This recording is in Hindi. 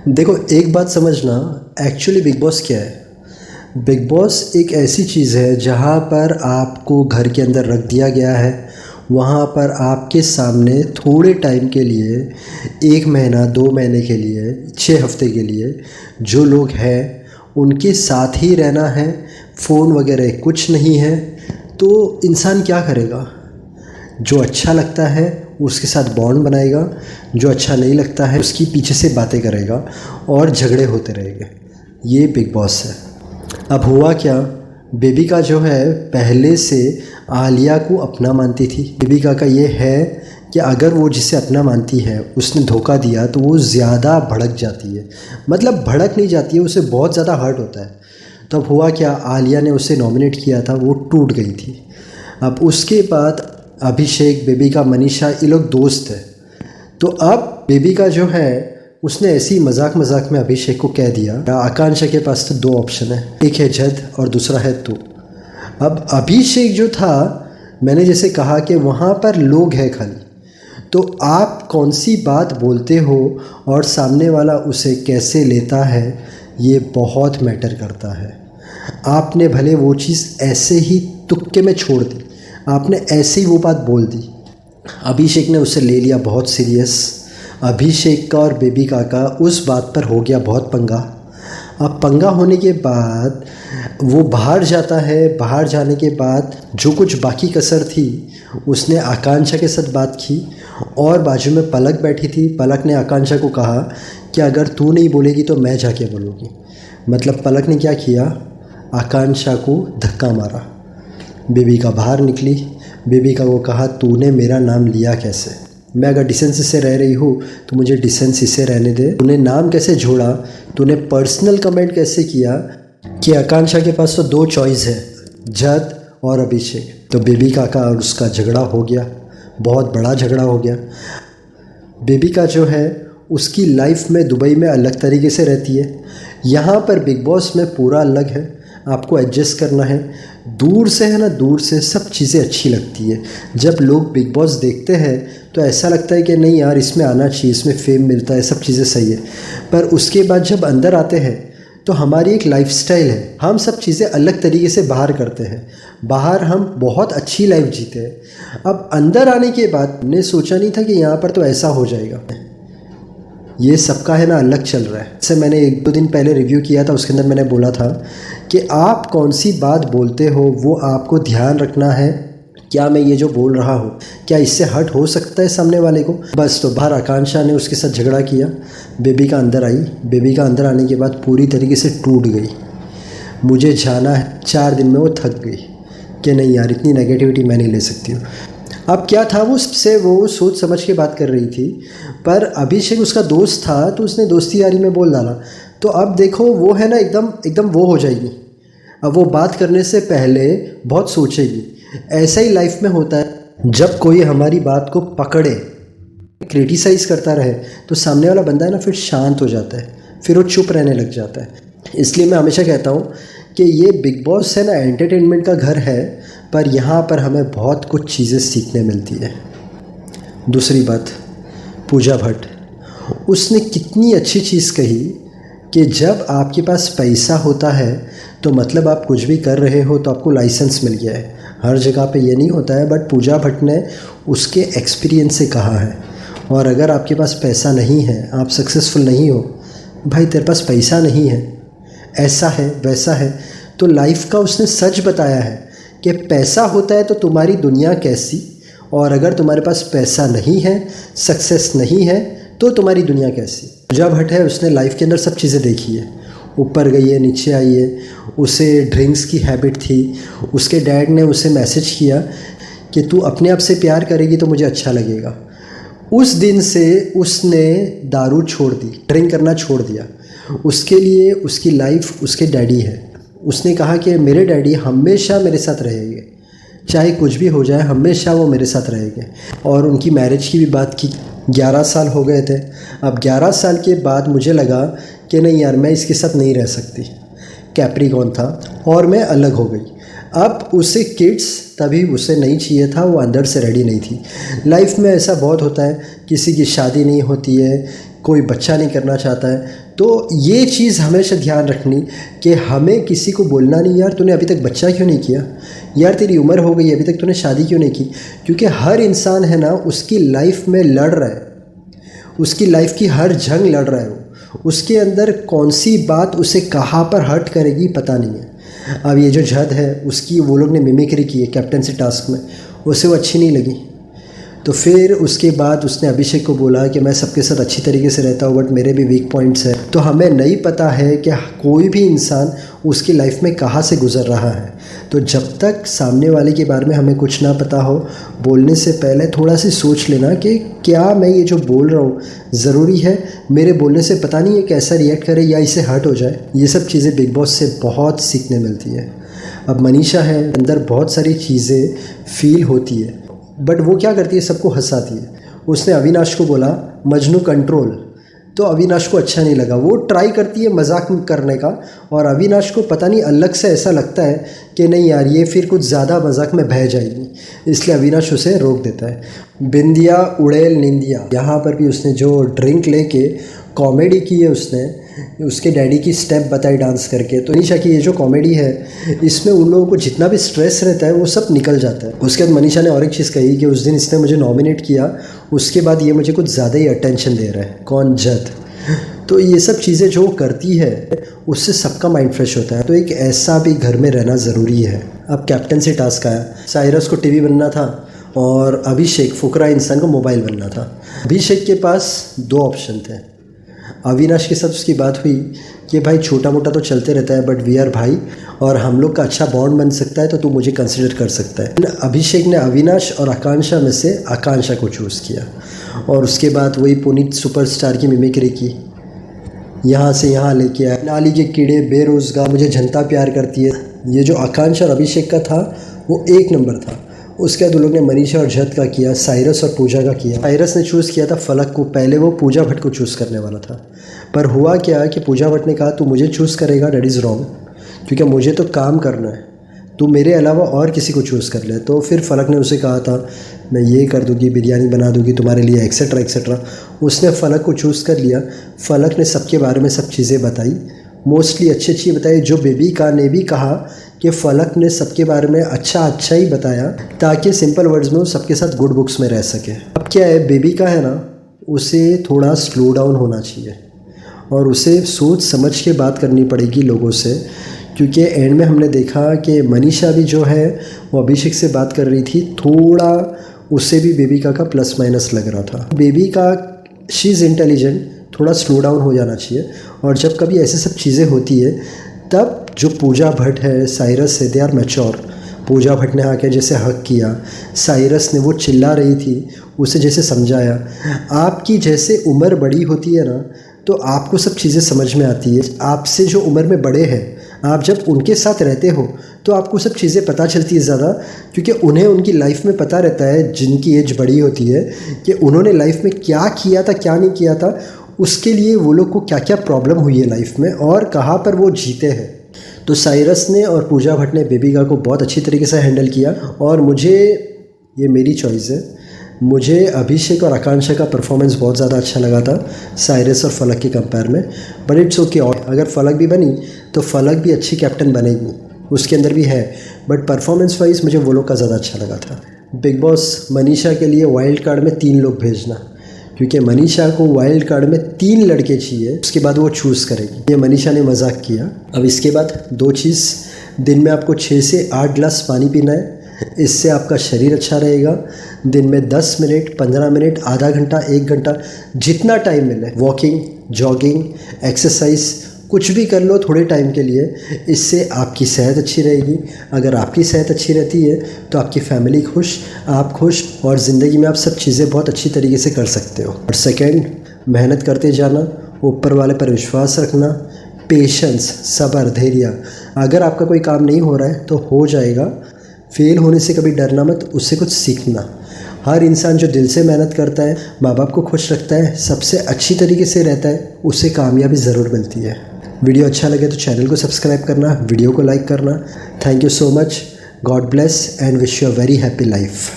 देखो, एक बात समझना। एक्चुअली बिग बॉस क्या है? बिग बॉस एक ऐसी चीज़ है जहाँ पर आपको घर के अंदर रख दिया गया है। वहाँ पर आपके सामने थोड़े टाइम के लिए, 1 महीना 2 महीने के लिए, 6 हफ्ते के लिए जो लोग हैं उनके साथ ही रहना है। फ़ोन वगैरह कुछ नहीं है। तो इंसान क्या करेगा? जो अच्छा लगता है उसके साथ बॉन्ड बनाएगा, जो अच्छा नहीं लगता है उसकी पीछे से बातें करेगा और झगड़े होते रहेंगे। ये बिग बॉस है। अब हुआ क्या, बेबिका जो है पहले से आलिया को अपना मानती थी। बेबिका का ये है कि अगर वो जिसे अपना मानती है उसने धोखा दिया तो वो ज़्यादा भड़क जाती है। मतलब भड़क नहीं जाती है, उसे बहुत ज़्यादा हर्ट होता है। तब हुआ क्या, आलिया ने उसे नॉमिनेट किया था, वो टूट गई थी। अब उसके बाद अभिषेक, बेबिका, मनीषा, ये लोग दोस्त हैं। तो अब बेबिका जो है उसने ऐसी मजाक मजाक में अभिषेक को कह दिया, आकांक्षा के पास तो 2 ऑप्शन है, एक है जद और दूसरा है तू। अब अभिषेक जो था, मैंने जैसे कहा कि वहाँ पर लोग हैं खाली, तो आप कौन सी बात बोलते हो और सामने वाला उसे कैसे लेता है, ये बहुत मैटर करता है। आपने भले वो चीज़ ऐसे ही तुक्के में छोड़ दी, आपने ऐसे ही वो बात बोल दी, अभिषेक ने उसे ले लिया बहुत सीरियस। अभिषेक का और बेबिका का उस बात पर हो गया बहुत पंगा। अब पंगा होने के बाद वो बाहर जाता है। बाहर जाने के बाद जो कुछ बाकी कसर थी उसने आकांक्षा के साथ बात की और बाजू में पलक बैठी थी। पलक ने आकांक्षा को कहा कि अगर तू नहीं बोलेगी तो मैं जाके बोलूँगी। मतलब पलक ने क्या किया, आकांक्षा को धक्का मारा। बेबिका बाहर निकली। बेबिका को कहा तूने मेरा नाम लिया कैसे? मैं अगर डिसेंसी से रह रही हूँ तो मुझे डिसेंसी से रहने दे। तूने नाम कैसे जोड़ा? तूने पर्सनल कमेंट कैसे किया कि आकांक्षा के पास तो 2 चॉइस है, जद और अभिषेक? तो बेबिका का और उसका झगड़ा हो गया, बहुत बड़ा झगड़ा हो गया। बेबिका जो है उसकी लाइफ में दुबई में अलग तरीके से रहती है, यहाँ पर बिग बॉस में पूरा अलग है। आपको एडजस्ट करना है। दूर से है ना, दूर से सब चीज़ें अच्छी लगती है। जब लोग बिग बॉस देखते हैं तो ऐसा लगता है कि नहीं यार, इसमें आना चाहिए, इसमें फेम मिलता है, सब चीज़ें सही है। पर उसके बाद जब अंदर आते हैं तो हमारी एक लाइफस्टाइल है, हम सब चीज़ें अलग तरीके से बाहर करते हैं। बाहर हम बहुत अच्छी लाइफ जीते हैं। अब अंदर आने के बाद हमने सोचा नहीं था कि यहाँ पर तो ऐसा हो जाएगा। ये सबका है ना अलग चल रहा है। जैसे मैंने 1-2 दिन पहले रिव्यू किया था, उसके अंदर मैंने बोला था कि आप कौन सी बात बोलते हो वो आपको ध्यान रखना है। क्या मैं ये जो बोल रहा हूँ क्या इससे हर्ट हो सकता है सामने वाले को? बस तो बाहर आकांक्षा ने उसके साथ झगड़ा किया। बेबिका अंदर आई। बेबिका अंदर आने के बाद पूरी तरीके से टूट गई। मुझे जाना है, 4 दिन में वो थक गई कि नहीं यार, इतनी नेगेटिविटी मैं नहीं ले सकती हूँ। अब क्या था, वो उससे वो सोच समझ के बात कर रही थी, पर अभिषेक उसका दोस्त था तो उसने दोस्ती यारी में बोल डाला। तो अब देखो वो है ना एकदम वो हो जाएगी। अब वो बात करने से पहले बहुत सोचेगी। ऐसा ही लाइफ में होता है, जब कोई हमारी बात को पकड़े, क्रिटिसाइज़ करता रहे तो सामने वाला बंदा है ना फिर शांत हो जाता है, फिर वो चुप रहने लग जाता है। इसलिए मैं हमेशा कहता हूँ कि ये बिग बॉस है ना एंटरटेनमेंट का घर है, पर यहाँ पर हमें बहुत कुछ चीज़ें सीखने मिलती है। दूसरी बात, पूजा भट्ट, उसने कितनी अच्छी चीज़ कही कि जब आपके पास पैसा होता है तो मतलब आप कुछ भी कर रहे हो तो आपको लाइसेंस मिल गया है। हर जगह पे ये नहीं होता है, बट पूजा भट्ट ने उसके एक्सपीरियंस से कहा है। और अगर आपके पास पैसा नहीं है, आप सक्सेसफुल नहीं हो, भाई तेरे पास पैसा नहीं है, ऐसा है वैसा है, तो लाइफ का उसने सच बताया है कि पैसा होता है तो तुम्हारी दुनिया कैसी, और अगर तुम्हारे पास पैसा नहीं है, सक्सेस नहीं है, तो तुम्हारी दुनिया कैसी। पूजा भट्ट है, उसने लाइफ के अंदर सब चीज़ें देखी है। ऊपर गई है, नीचे आई है। उसे ड्रिंक्स की हैबिट थी। उसके डैड ने उसे मैसेज किया कि तू अपने आप से प्यार करेगी तो मुझे अच्छा लगेगा। उस दिन से उसने दारू छोड़ दी, ड्रिंक करना छोड़ दिया। उसके लिए उसकी लाइफ उसके डैडी है। उसने कहा कि मेरे डैडी हमेशा मेरे साथ रहेंगे, चाहे कुछ भी हो जाए, हमेशा वो मेरे साथ रहेंगे। और उनकी मैरिज की भी बात की। 11 साल हो गए थे। अब 11 साल के बाद मुझे लगा कि नहीं यार, मैं इसके साथ नहीं रह सकती। कैप्रिकॉर्न था और मैं अलग हो गई। अब उसे किड्स तभी उसे नहीं चाहिए था, वो अंदर से रेडी नहीं थी। लाइफ में ऐसा बहुत होता है, किसी की शादी नहीं होती है, कोई बच्चा नहीं करना चाहता है। तो ये चीज़ हमेशा ध्यान रखनी कि हमें किसी को बोलना नहीं यार तूने अभी तक बच्चा क्यों नहीं किया, यार तेरी उम्र हो गई अभी तक तूने शादी क्यों नहीं की। क्योंकि हर इंसान है ना उसकी लाइफ में लड़ रहा है, उसकी लाइफ की हर जंग लड़ रहा है। उसके अंदर कौन सी बात उसे कहाँ पर हर्ट करेगी पता नहीं है। अब ये जो जद है उसकी वो लोग ने मिमिक्री की है कैप्टनसी टास्क में, उसे वो अच्छी नहीं लगी। तो फिर उसके बाद उसने अभिषेक को बोला कि मैं सबके साथ अच्छी तरीके से रहता हूँ बट मेरे भी वीक पॉइंट्स हैं। तो हमें नहीं पता है कि कोई भी इंसान उसकी लाइफ में कहाँ से गुज़र रहा है। तो जब तक सामने वाले के बारे में हमें कुछ ना पता हो, बोलने से पहले थोड़ा सी सोच लेना कि क्या मैं ये जो बोल रहा हूँ ज़रूरी है, मेरे बोलने से पता नहीं है कैसा रिएक्ट करे या इसे हर्ट हो जाए। ये सब चीज़ें बिग बॉस से बहुत सीखने मिलती है। अब मनीषा है, अंदर बहुत सारी चीज़ें फील होती है बट वो क्या करती है, सबको हंसाती है। उसने अविनाश को बोला मजनू कंट्रोल, तो अविनाश को अच्छा नहीं लगा। वो ट्राई करती है मजाक करने का और अविनाश को पता नहीं अलग से ऐसा लगता है कि नहीं यार ये फिर कुछ ज़्यादा मजाक में बह जाएगी, इसलिए अविनाश उसे रोक देता है। बिंदिया उड़ेल निंदिया, यहाँ पर भी उसने जो ड्रिंक लेके कॉमेडी की है, उसने उसके डैडी की स्टेप बताई डांस करके। तो मनीषा की ये जो कॉमेडी है इसमें उन लोगों को जितना भी स्ट्रेस रहता है वो सब निकल जाता है। उसके बाद मनीषा ने और एक चीज़ कही कि उस दिन इसने मुझे नॉमिनेट किया, उसके बाद ये मुझे कुछ ज़्यादा ही अटेंशन दे रहा है, कौन जद। तो ये सब चीज़ें जो करती है उससे सबका माइंड फ्रेश होता है। तो एक ऐसा भी घर में रहना ज़रूरी है। अब कैप्टनसी टास्क आया, साइरस को टीवी बनना था और अभिषेक फुकरा इंसान को मोबाइल बनना था। अभिषेक के पास दो ऑप्शन थे। अविनाश के साथ उसकी बात हुई कि भाई छोटा मोटा तो चलते रहता है बट वी आर भाई और हम लोग का अच्छा बॉन्ड बन सकता है तो तू मुझे कंसिडर कर सकता है। अभिषेक ने अविनाश और आकांक्षा में से आकांक्षा को चूज़ किया और उसके बाद वही पुनीत सुपरस्टार की मिमिक्री की, यहाँ से यहाँ लेके आया, नाली के कीड़े बेरोज़गार मुझे जनता प्यार करती है। ये जो आकांक्षा और अभिषेक का था वो एक नंबर था। उसके बाद उन लोग ने मनीषा और जद का किया, साइरस और पूजा का किया। साइरस ने चूज़ किया था फलक को, पहले वो पूजा भट्ट को चूज़ करने वाला था पर हुआ क्या कि पूजा भट्ट ने कहा तू मुझे चूज़ करेगा डेट इज़ रॉन्ग, क्योंकि मुझे तो काम करना है, तू मेरे अलावा और किसी को चूज़ कर ले। तो फिर फलक ने उसे कहा था मैं ये कर दूँगी, बिरयानी बना दूँगी तुम्हारे लिए, एक्सेट्रा एक्सेट्रा। उसने फलक को चूज़ कर लिया। फलक ने सबके बारे में सब चीज़ें बताई, मोस्टली अच्छी बताई। जो बेबीका ने भी कहा कि फलक ने सबके बारे में अच्छा ही बताया ताकि सिंपल वर्ड्स में वो सबके साथ गुड बुक्स में रह सके। अब क्या है, बेबीका है ना, उसे थोड़ा स्लो डाउन होना चाहिए और उसे सोच समझ के बात करनी पड़ेगी लोगों से, क्योंकि एंड में हमने देखा कि मनीषा भी जो है वो अभिषेक से बात कर रही थी, थोड़ा उससे भी बेबीका का प्लस माइनस लग रहा था। बेबीका शी इज़ इंटेलिजेंट, थोड़ा स्लो डाउन हो जाना चाहिए। और जब कभी ऐसे सब चीज़ें होती है तब जो पूजा भट्ट है, साइरस है, they are mature. Pooja Bhatt ने आके जैसे हक किया, साइरस ने वो चिल्ला रही थी उसे जैसे समझाया। आपकी जैसे उम्र बड़ी होती है ना तो आपको सब चीज़ें समझ में आती है। आपसे जो उम्र में बड़े हैं, आप जब उनके साथ रहते हो तो आपको सब चीज़ें पता चलती है ज़्यादा, क्योंकि उन्हें उनकी लाइफ में पता रहता है, जिनकी एज बड़ी होती है, कि उन्होंने लाइफ में क्या किया था क्या नहीं किया था, उसके लिए वो लोग को क्या क्या प्रॉब्लम हुई है लाइफ में और कहाँ पर वो जीते हैं। तो साइरस ने और पूजा भट्ट ने बेबीका को बहुत अच्छी तरीके से हैंडल किया और मुझे, ये मेरी चॉइस है, मुझे अभिषेक और आकांक्षा का परफॉर्मेंस बहुत ज़्यादा अच्छा लगा था साइरस और फलक के कंपेयर में। बट इट्स ओके, अगर फलक भी बनी तो फलक भी अच्छी कैप्टन बनेगी, उसके अंदर भी है, बट परफॉर्मेंस वाइज मुझे वो लोग का ज़्यादा अच्छा लगा था। बिग बॉस मनीषा के लिए वाइल्ड कार्ड में 3 लोग भेजना, क्योंकि मनीषा को वाइल्ड कार्ड में 3 लड़के चाहिए, उसके बाद वो चूज़ करेगी। ये मनीषा ने मजाक किया। अब इसके बाद 2 चीज़, दिन में आपको 6 से 8 गिलास पानी पीना है, इससे आपका शरीर अच्छा रहेगा। दिन में 10 मिनट, 15 मिनट, आधा घंटा, 1 घंटा, जितना टाइम मिले, वॉकिंग, जॉगिंग, एक्सरसाइज कुछ भी कर लो थोड़े टाइम के लिए, इससे आपकी सेहत अच्छी रहेगी। अगर आपकी सेहत अच्छी रहती है तो आपकी फैमिली खुश, आप खुश और ज़िंदगी में आप सब चीज़ें बहुत अच्छी तरीके से कर सकते हो। और सेकंड, मेहनत करते जाना, ऊपर वाले पर विश्वास रखना, पेशेंस, सब्र, धैर्य। अगर आपका कोई काम नहीं हो रहा है तो हो जाएगा। फेल होने से कभी डरना मत, उससे कुछ सीखना। हर इंसान जो दिल से मेहनत करता है, माँ बाप को खुश रखता है, सबसे अच्छी तरीके से रहता है, उसे कामयाबी ज़रूर मिलती है। वीडियो अच्छा लगे तो चैनल को सब्सक्राइब करना, वीडियो को लाइक करना। Thank you so much, God bless and wish you a very happy life.